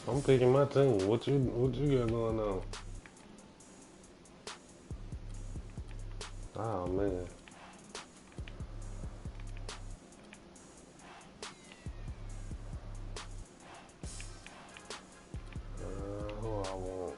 I'm picking my team. What you got going on? Oh man. Who I want?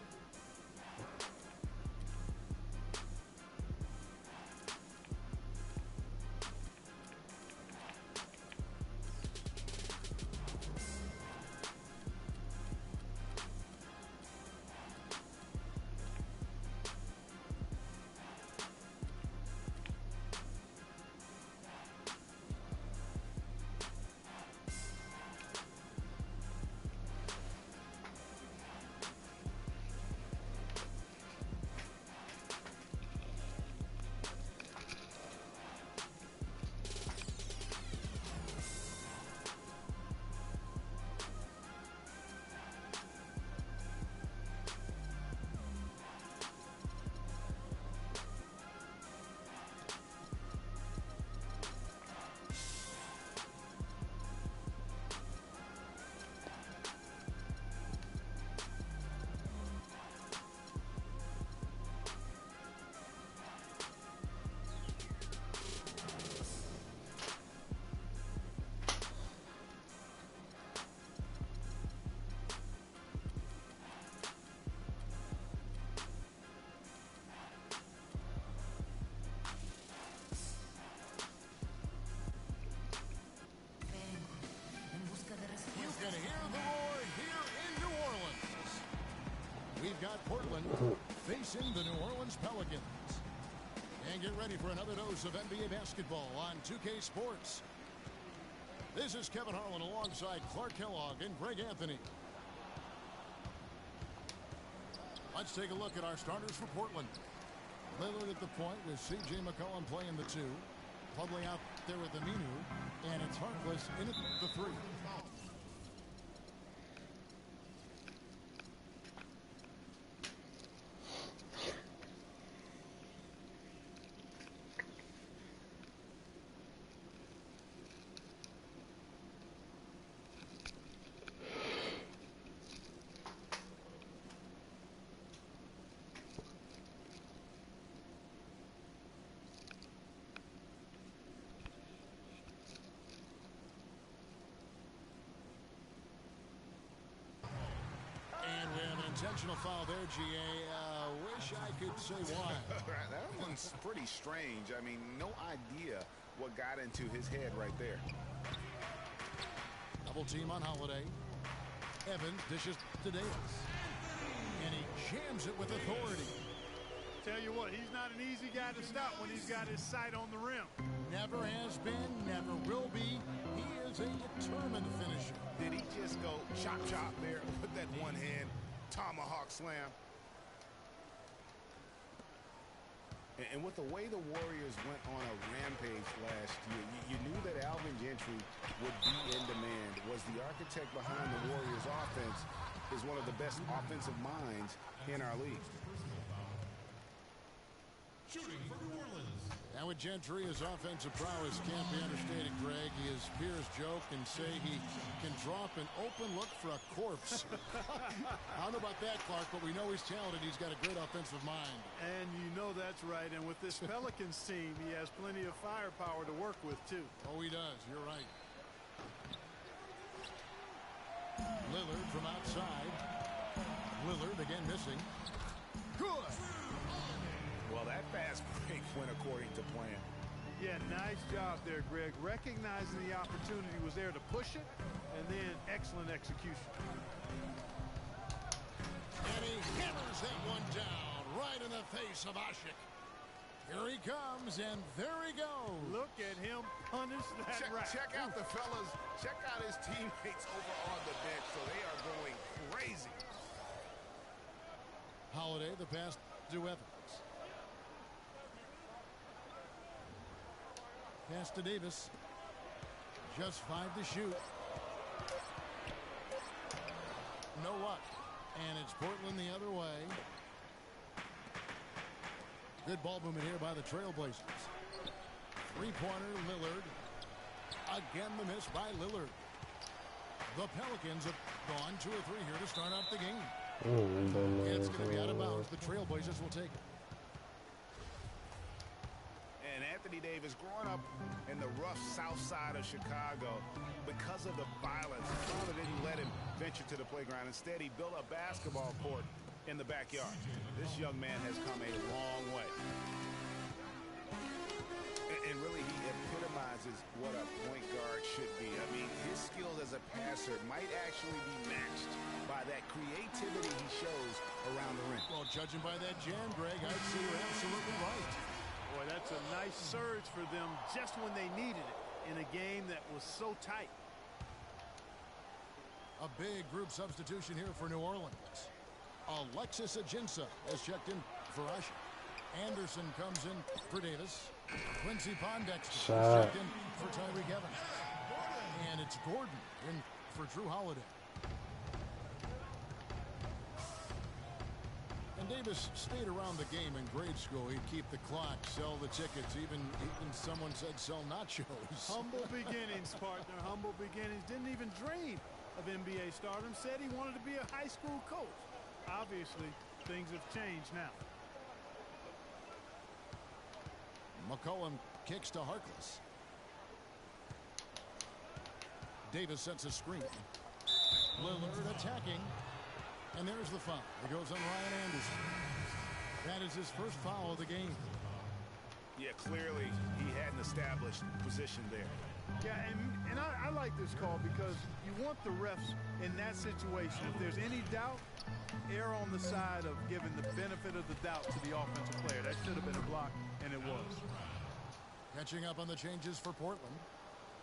You can hear the roar here in New Orleans. We've got Portland facing the New Orleans Pelicans. And get ready for another dose of NBA basketball on 2K Sports. This is Kevin Harlan alongside Clark Kellogg and Greg Anthony. Let's take a look at our starters for Portland. Lillard at the point with C.J. McCollum playing the 2. Plumlee out there with the Aminu. And it's Harkless in at the 3. Intentional foul there, GA. Wish I could say why. That one's pretty strange. I mean, no idea what got into his head right there. Double team on Holiday. Evans dishes to Davis. And he jams it with authority. Tell you what, he's not an easy guy to stop when he's got his sight on the rim. Never has been, never will be. He is a determined finisher. Did he just go chop chop there with that one hand tomahawk slam? And with the way the Warriors went on a rampage last year, you knew that Alvin Gentry would be in demand. Was the architect behind the Warriors offense, is one of the best offensive minds in our league. Shooting for New Orleans. Now with Gentry, his offensive prowess can't be understated, Greg. His peers joke and say he can drop an open look for a corpse. I don't know about that, Clark, but we know he's talented. He's got a great offensive mind. And you know that's right. And with this Pelicans team, he has plenty of firepower to work with, too. Oh, he does. You're right. Lillard from outside. Lillard again missing. Good. Well, that fast break went according to plan. Yeah, nice job there, Greg. Recognizing the opportunity was there to push it, and then excellent execution. And he hammers that one down right in the face of Ashik. Here he comes, and there he goes. Look at him punish that rack. Check out the fellas. Check out his teammates over on the bench. So they are going crazy. Holiday, the pass to Evans. Pass to Davis. Just 5 to shoot. No luck. And it's Portland the other way. Good ball movement here by the Trailblazers. Three-pointer, Lillard. Again, the miss by Lillard. The Pelicans have gone 2 or 3 here to start out the game. It's It's going to be out of bounds. The Trailblazers will take it. And Anthony Davis, growing up in the rough south side of Chicago, because of the violence, his father didn't let him venture to the playground. Instead, he built a basketball court in the backyard. This young man has come a long way. And really, he epitomizes what a point guard should be. I mean, his skills as a passer might actually be matched by that creativity he shows around the rim. Well, judging by that jam, Greg, I'd say you're absolutely right. Boy, that's a nice surge for them just when they needed it in a game that was so tight. A big group substitution here for New Orleans. Alexis Ajinça has checked in for Usher. Anderson comes in for Davis. Quincy Pondexter has checked in for Tyreke Evans. And it's Gordon in for Drew Holiday. And Davis stayed around the game in grade school. He'd keep the clock, sell the tickets, even someone said sell nachos. Humble beginnings, partner, humble beginnings. Didn't even dream of NBA stardom. Said he wanted to be a high school coach. Obviously, things have changed now. McCollum kicks to Harkless. Davis sets a screen. Lillard attacking. And there's the foul. It goes on Ryan Anderson. That is his first foul of the game. Yeah, clearly he hadn't established position there. Yeah, and I like this call because you want the refs in that situation. If there's any doubt, err on the side of giving the benefit of the doubt to the offensive player. That should have been a block, and it was. Catching up on the changes for Portland.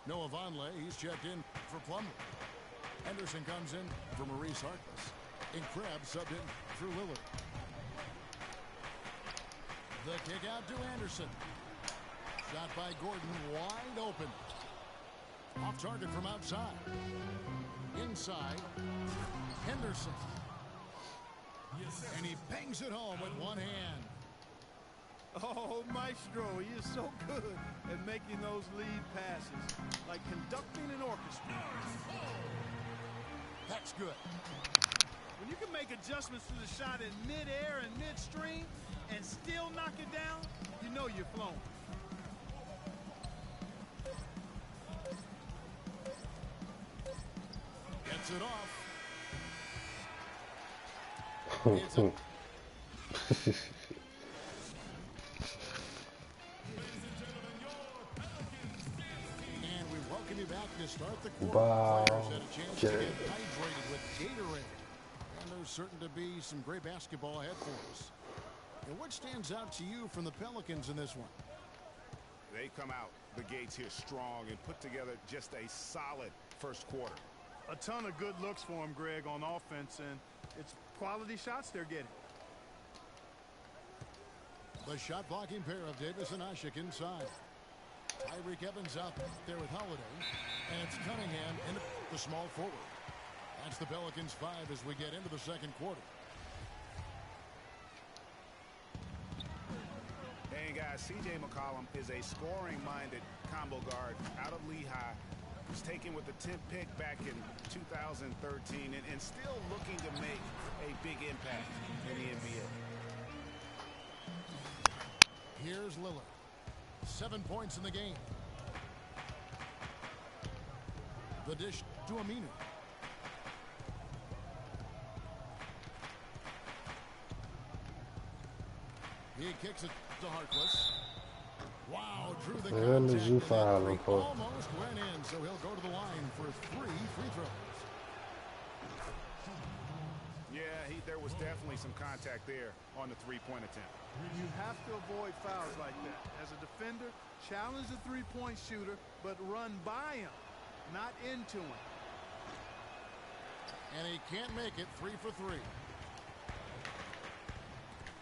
Noah Vonleh, he's checked in for Plumlee. Henderson comes in for Maurice Harkless. And Krebs subbed in through Lillard. The kick out to Anderson. Shot by Gordon, wide open. Off target from outside. Inside, Henderson. And he bangs it home with one hand. Oh, Maestro, he is so good at making those lead passes, like conducting an orchestra. That's good. When you can make adjustments to the shot in midair and midstream and still knock it down, you know you're flowing. Gets it off. And we welcome you back to start the quarter. Wow. Players had a chance to get hydrated with Gatorade. And there's certain to be some great basketball ahead for us. And what stands out to you from the Pelicans in this one? They come out the gates here strong and put together just a solid first quarter. A ton of good looks for him, Greg, on offense, and it's quality shots they're getting. The shot blocking pair of Davis and Ashik inside. Tyreke Evans out there with Holiday. And it's Cunningham in the small forward. That's the Pelicans 5 as we get into the second quarter. Hey guys, C.J. McCollum is a scoring-minded combo guard out of Lehigh. Was taken with the 10th pick back in 2013 and still looking to make a big impact in the NBA. Here's Lillard. 7 points in the game. The dish to Aminu. He kicks it to Harkless. Wow, drew the contact. you foul him for? Almost went in, so he'll go to the line for 3 free throws. Yeah, there was definitely some contact there on the three-point attempt. You have to avoid fouls like that. As a defender, challenge the three-point shooter, but run by him, not into him. And he can't make it. 3 for 3.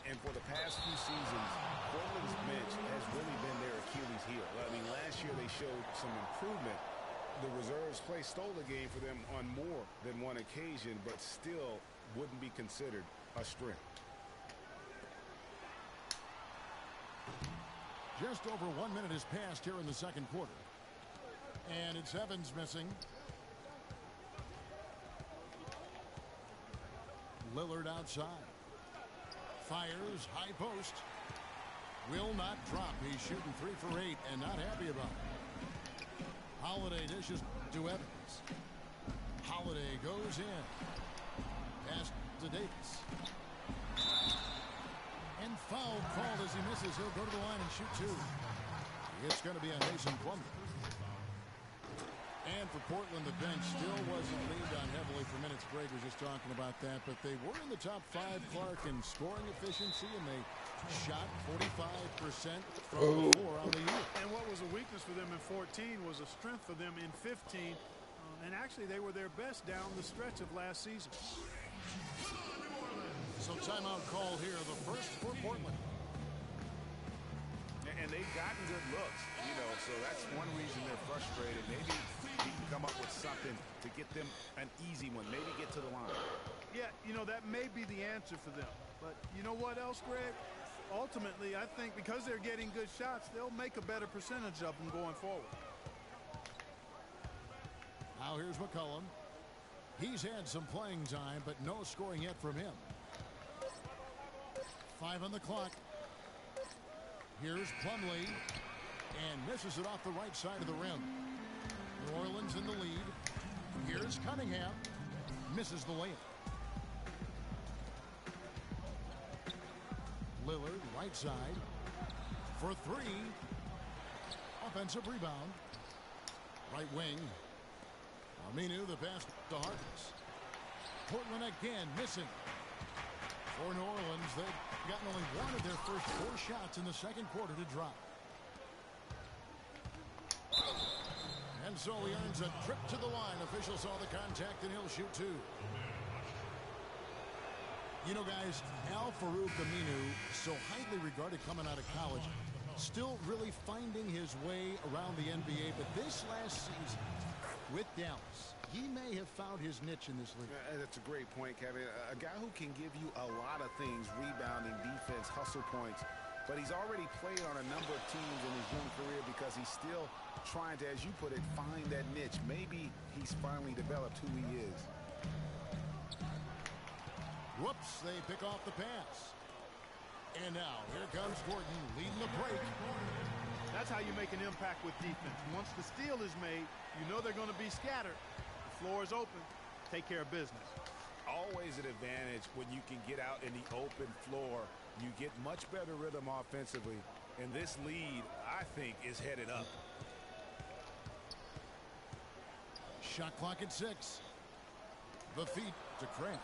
And for the past few seasons, Portland's bench has really been their Achilles heel. I mean, last year they showed some improvement. The reserves play stole the game for them on more than one occasion, but still wouldn't be considered a strength. Just over 1 minute has passed here in the second quarter. And it's Evans missing. Lillard outside. Fires, high post. Will not drop. He's shooting 3 for 8 and not happy about it. Holiday dishes to Evans. Holiday goes in. Pass to Davis. And foul called as he misses. He'll go to the line and shoot 2. It's going to be a Mason Plumlee. And for Portland, the bench still wasn't leaned on heavily for minutes. Greg was just talking about that. But they were in the top 5, Clark, in scoring efficiency, and they shot 45% from the floor on the year. And what was a weakness for them in 14 was a strength for them in 15. And actually, they were their best down the stretch of last season. So timeout call here, the first for Portland. And they've gotten good looks, you know, so that's one reason they're frustrated. Maybe he can come up with something to get them an easy one, maybe get to the line. Yeah, you know, that may be the answer for them. But you know what else, Greg? Ultimately, I think because they're getting good shots, they'll make a better percentage of them going forward. Now here's McCollum. He's had some playing time, but no scoring yet from him. 5 on the clock. Here's Plumlee, and misses it off the right side of the rim. New Orleans in the lead. Here's Cunningham. Misses the layup. Lillard, right side. For 3. Offensive rebound. Right wing. Aminu, the pass to Harkness. Portland again missing. For New Orleans, they've gotten only one of their first 4 shots in the second quarter to drop. And so he earns a trip to the line. Official saw the contact, and he'll shoot 2. You know, guys, Al-Farouq Aminu, so highly regarded coming out of college, still really finding his way around the NBA. But this last season with Dallas, he may have found his niche in this league. That's a great point, Kevin. A guy who can give you a lot of things, rebounding, defense, hustle points. But he's already played on a number of teams in his young career because he's still trying to, as you put it, find that niche. Maybe he's finally developed who he is. Whoops, they pick off the pass. And now, here comes Gordon leading the break. That's how you make an impact with defense. Once the steal is made, you know they're going to be scattered. The floor is open. Take care of business. Always an advantage when you can get out in the open floor. You get much better rhythm offensively. And this lead, I think, is headed up. Shot clock at 6. The feed to Craig.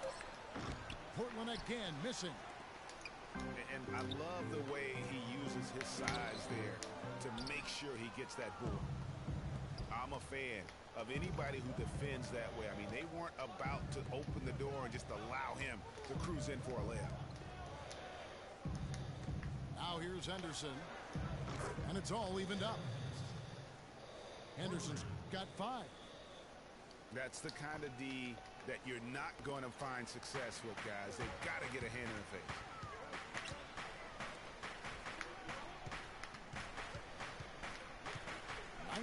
Portland again missing. And I love the way he uses his size there to make sure he gets that board. I'm a fan of anybody who defends that way. I mean, they weren't about to open the door and just allow him to cruise in for a layup. Now here's Henderson. And it's all evened up. Henderson's got 5. That's the kind of D that you're not going to find success with, guys. They've got to get a hand in the face.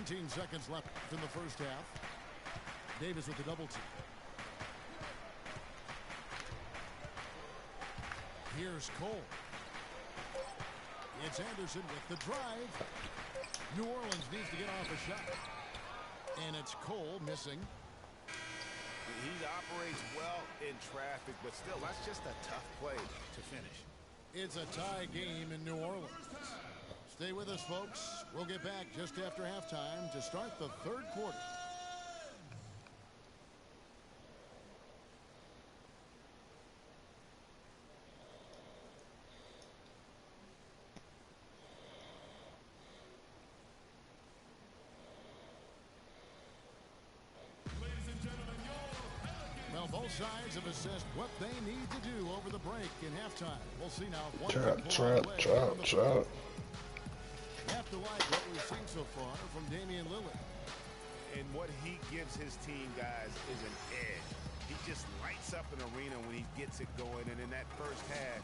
$19 seconds left in the first half. Davis with the double team. Here's Cole. It's Anderson with the drive. New Orleans needs to get off a shot. And it's Cole missing. He operates well in traffic, but still, that's just a tough play to finish. It's a tie game in New Orleans. Stay with us, folks. We'll get back just after halftime to start the third quarter. Well, both sides have assessed what they need to do over the break in halftime. We'll see now. Trap. Have to like what we've seen so far from Damian Lillard. And what he gives his team, guys, is an edge. He just lights up an arena when he gets it going. And in that first half,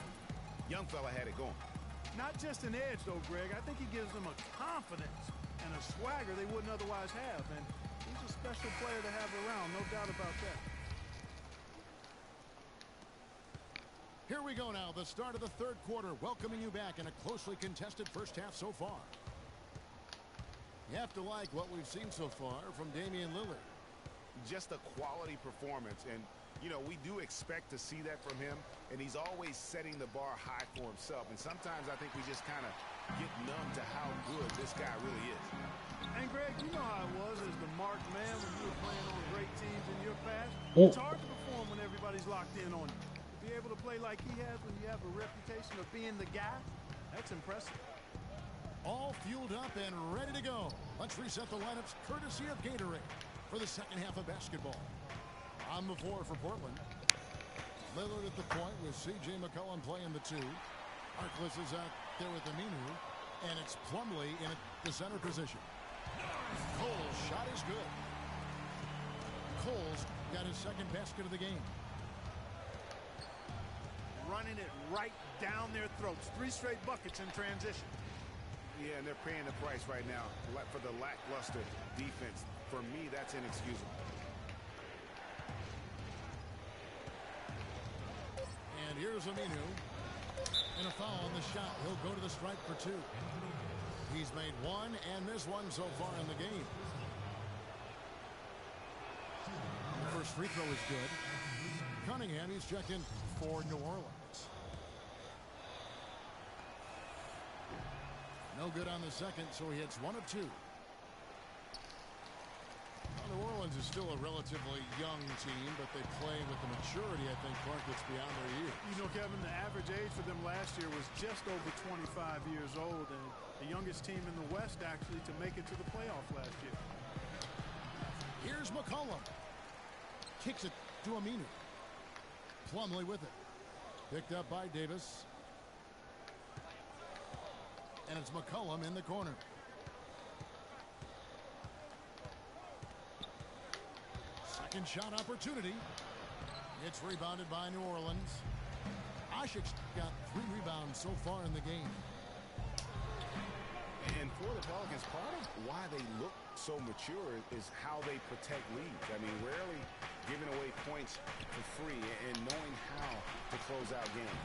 young fella had it going. Not just an edge, though, Greg. I think he gives them a confidence and a swagger they wouldn't otherwise have. And he's a special player to have around, no doubt about that. Here we go now, the start of the third quarter, welcoming you back in a closely contested first half so far. You have to like what we've seen so far from Damian Lillard. Just a quality performance, and you know, we do expect to see that from him, and he's always setting the bar high for himself, and sometimes I think we just kind of get numb to how good this guy really is. And Greg, you know how it was as the marked man when you were playing on great teams in your past. Oh. It's hard to perform when everybody's locked in on you. To be able to play like he has when you have a reputation of being the guy, that's impressive. All fueled up and ready to go. Let's reset the lineups courtesy of Gatorade for the second half of basketball. On the floor for Portland. Lillard at the point with C.J. McCollum playing the two. Harkless is out there with Aminu. And it's Plumlee in the center position. Cole's shot is good. Cole's got his second basket of the game. Running it right down their throats. 3 straight buckets in transition. Yeah, and they're paying the price right now for the lackluster defense. For me, that's inexcusable. And here's Aminu. And a foul on the shot. He'll go to the stripe for 2. He's made 1 and missed 1 so far in the game. The first free throw is good. Cunningham, he's checked in for New Orleans. No good on the second, so he hits 1 of 2. Well, New Orleans is still a relatively young team, but they play with the maturity, I think, Clark, that's beyond their years. You know, Kevin, the average age for them last year was just over 25 years old, and the youngest team in the West, actually, to make it to the playoffs last year. Here's McCollum. Kicks it to Aminu. Plumlee with it. Picked up by Davis. And it's McCollum in the corner. Second shot opportunity. It's rebounded by New Orleans. Ashik's got 3 rebounds so far in the game. And for the Pelicans, part of why they look so mature is how they protect leads. I mean, rarely giving away points for free and knowing how to close out games.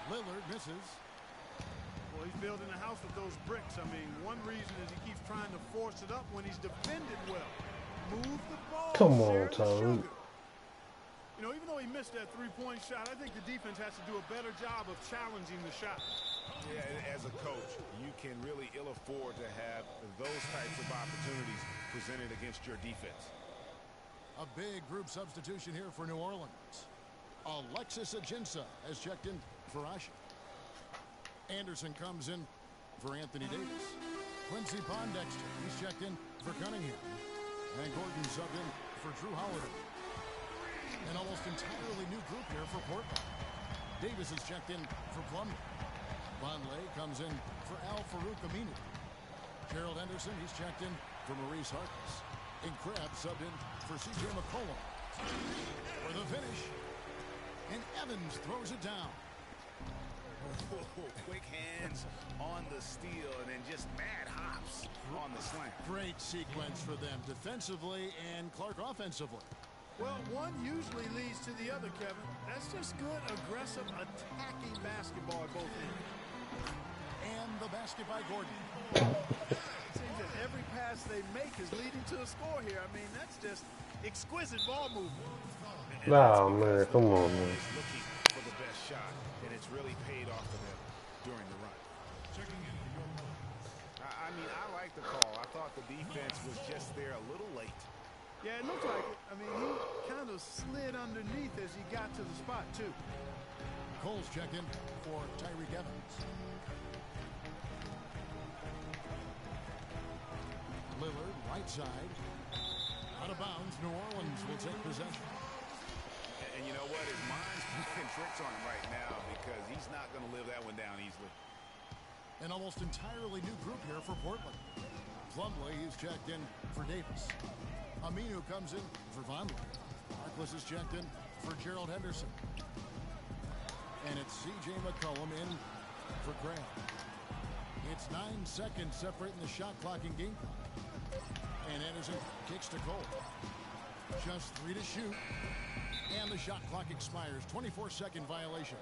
Lillard misses. Well, he's building a house with those bricks. I mean, one reason is he keeps trying to force it up when he's defended well. Move the ball. Come on, Tony. You know, even though he missed that 3-point shot, I think the defense has to do a better job of challenging the shot. Yeah, as a coach, you can really ill afford to have those types of opportunities presented against your defense. A big group substitution here for New Orleans. Alexis Ajinça has checked in for Ashik. Anderson comes in for Anthony Davis. Quincy Pondexter, he's checked in for Cunningham. And Gordon subbed in for Drew Holiday. An almost entirely new group here for Portland. Davis is checked in for Plumlee. Vonleh comes in for Al-Farouq Aminu. Gerald Henderson, he's checked in for Maurice Harkless. And Krabs subbed in for C.J. McCollum. For the finish. And Evans throws it down. Quick hands on the steal and then just mad hops on the slam. Great sequence for them defensively and Clark offensively. Well, one usually leads to the other, Kevin. That's just good, aggressive, attacking basketball at both ends. And the basket by Gordon. It seems that every pass they make is leading to a score here. I mean, that's just exquisite ball movement. Nah, man, come on, man. Looking for the best shot, and it's really paid off for them during the run. I mean, I like the call. I thought the defense was just there a little late. Yeah, it looked like it. I mean, he kind of slid underneath as he got to the spot, too. Cole's checked in for Tyreke Evans. Lillard, right side. Out of bounds, New Orleans will take possession. And you know what? His mind's playing tricks on him right now because he's not going to live that one down easily. An almost entirely new group here for Portland. Plumlee is checked in for Davis. Aminu comes in for Vonleh. Harkless is checked in for Gerald Henderson. And it's C.J. McCollum in for Graham. It's 9 seconds separating the shot clock and game clock. And Anderson kicks to Cole. Just 3 to shoot. And the shot clock expires. 24-second violation.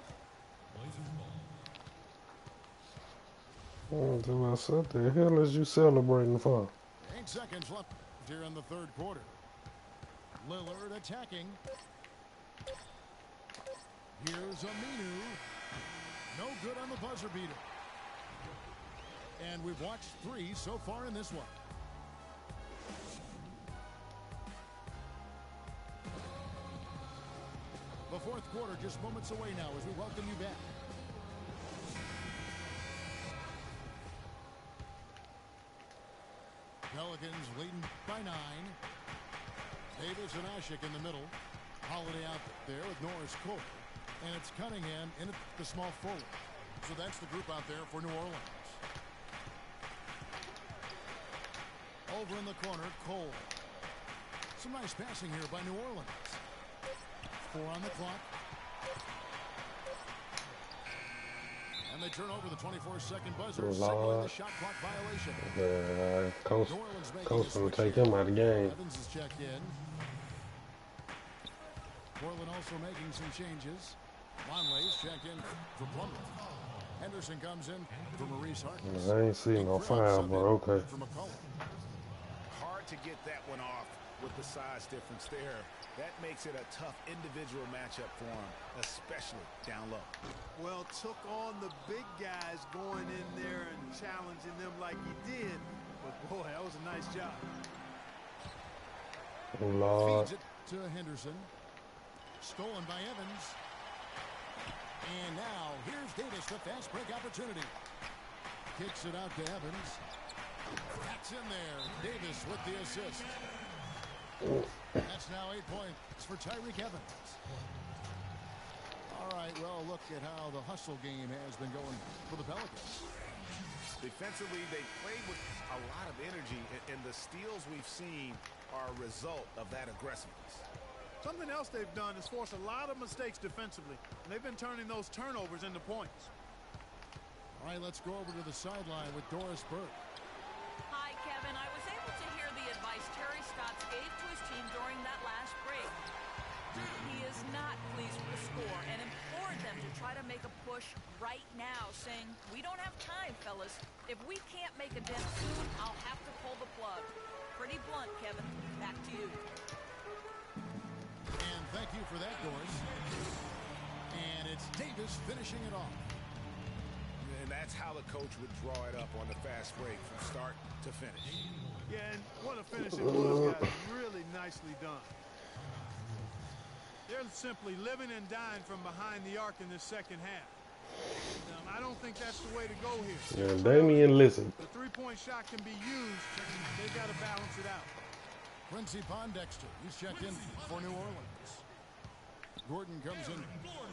I said, the hell is you celebrating for? 8 seconds left here in the third quarter. Lillard attacking. Here's Aminu. No good on the buzzer beater. And we've watched 3 so far in this one. The fourth quarter just moments away now as we welcome you back. Pelicans leading by 9. Davis and Ashik in the middle. Holiday out there with Norris Cole. And it's Cunningham in at the small forward. So that's the group out there for New Orleans. Over in the corner, Cole. Some nice passing here by New Orleans. 4 on the clock. And they turn over the 24-second buzzer, signaling the shot clock violation. Coach will take him out of the game. Evans is checked in. Portland also making some changes. Longley's checked in for Plumlee. Henderson comes in for Maurice Harkless. I ain't seen no foul, but okay. Hard to get that one off with the size difference there. That makes it a tough individual matchup for him, especially down low. Well, took on the big guys going in there and challenging them like he did. But, boy, that was a nice job. Oh, Lord. Feeds it to Henderson. Stolen by Evans. And now, here's Davis, the fast break opportunity. Kicks it out to Evans. That's in there. Davis with the assist. That's now 8 points for Tyreke Evans. All right, well, look at how the hustle game has been going for the Pelicans. Defensively, they played with a lot of energy, and the steals we've seen are a result of that aggressiveness. Something else they've done is force a lot of mistakes defensively, and they've been turning those turnovers into points. All right, let's go over to the sideline with Doris Burke. Hi, Kevin. I was able to hear the advice Terry Stotts gave to his team during that last break. He is not pleased with the score and implored them to try to make a push right now, saying, "We don't have time, fellas. If we can't make a dent soon, I'll have to pull the plug." Pretty blunt, Kevin. Back to you. And thank you for that, Doris. And it's Davis finishing it off. And that's how the coach would draw it up on the fast break from start to finish. Yeah, and what a finish it was, guys. Really nicely done. They're simply living and dying from behind the arc in this second half. I don't think that's the way to go here. Yeah, Damian, listen. The three-point shot can be used. They got to balance it out. Quincy Pondexter, he's checked in for New Orleans. Gordon comes in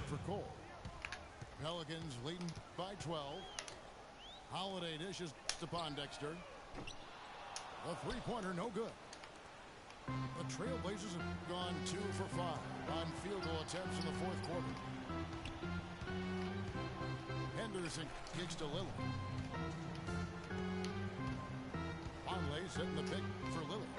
for Cole. Pelicans leading by 12. Holiday dishes to Pondexter. A three-pointer, no good. The Trailblazers have gone 2 for 5 on field goal attempts in the fourth quarter. Henderson kicks to Lillard. Longley setting the pick for Lillard.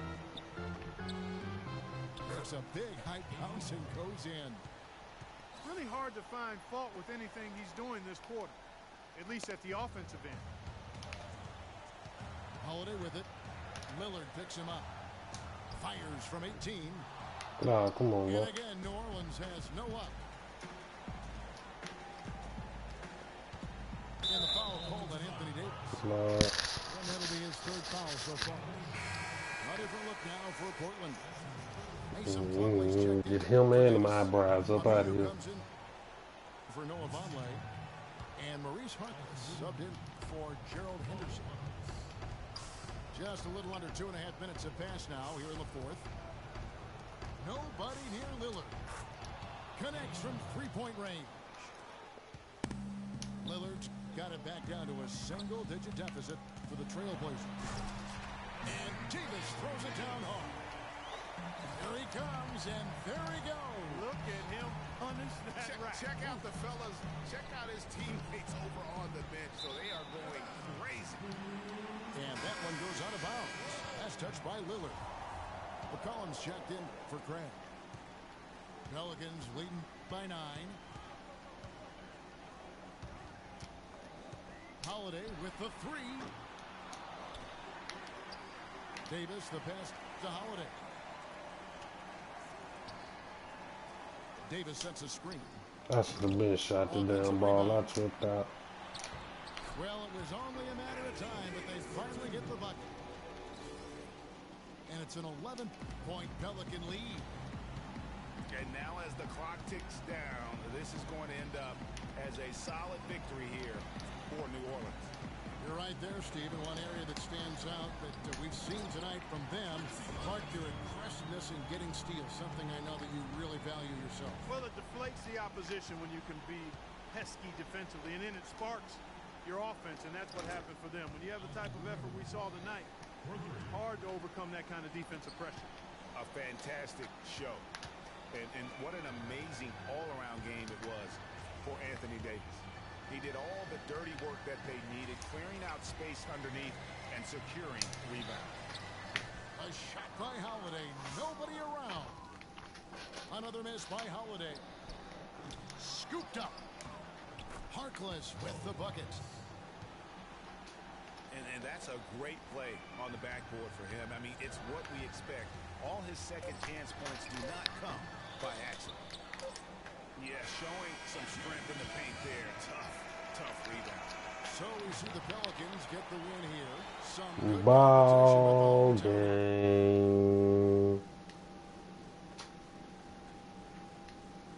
There's a big high bounce and goes in. It's really hard to find fault with anything he's doing this quarter, at least at the offensive end. Holiday with it. Lillard picks him up. Fires from 18. Nah, come on, bro. And again, New Orleans has no luck. And the foul called on Anthony Davis. Nah. And that'll be his third foul so far. A different look now for Portland. Get him and my eyebrows up out of here. Comes in for Noah Vonleh. And Maurice Harkless subbed in for Gerald Henderson. Just a little under 2.5 minutes have passed now here in the fourth. Nobody near Lillard. Connects from three-point range. Lillard's got it back down to a single-digit deficit for the Trailblazers. And Davis throws it down hard. Here he comes, and there he goes. Look at him punish that right. Check out the fellas. Check out his teammates over on the bench. So they are going crazy. And that one goes out of bounds. That's touched by Lillard. McCollum's checked in for Craig. Pelicans leading by 9. Holiday with the 3. Davis, the pass to Holiday. Davis sets a screen. I should have been shot the damn ball. I tripped out. Well, it was only a matter of time, but they finally get the bucket. And it's an 11-point Pelican lead. And now as the clock ticks down, this is going to end up as a solid victory here for New Orleans. You're right there, Steve. And one area that stands out that we've seen tonight from them, apart their aggressiveness in getting steals, something I know that you really value yourself. Well, it deflates the opposition when you can be pesky defensively, and then it sparks your offense, and that's what happened for them. When you have the type of effort we saw tonight, it's hard to overcome that kind of defensive pressure. A fantastic show. And what an amazing all-around game it was for Anthony Davis. He did all the dirty work that they needed, clearing out space underneath and securing rebounds. A shot by Holiday. Nobody around. Another miss by Holiday. Scooped up. Harkless with the bucket. And that's a great play on the backboard for him. I mean, it's what we expect. All his second chance points do not come by accident. Yeah, showing some strength in the paint there. Tough rebound. So we see the Pelicans get the win here. Some good Ball competition with all the talent. game.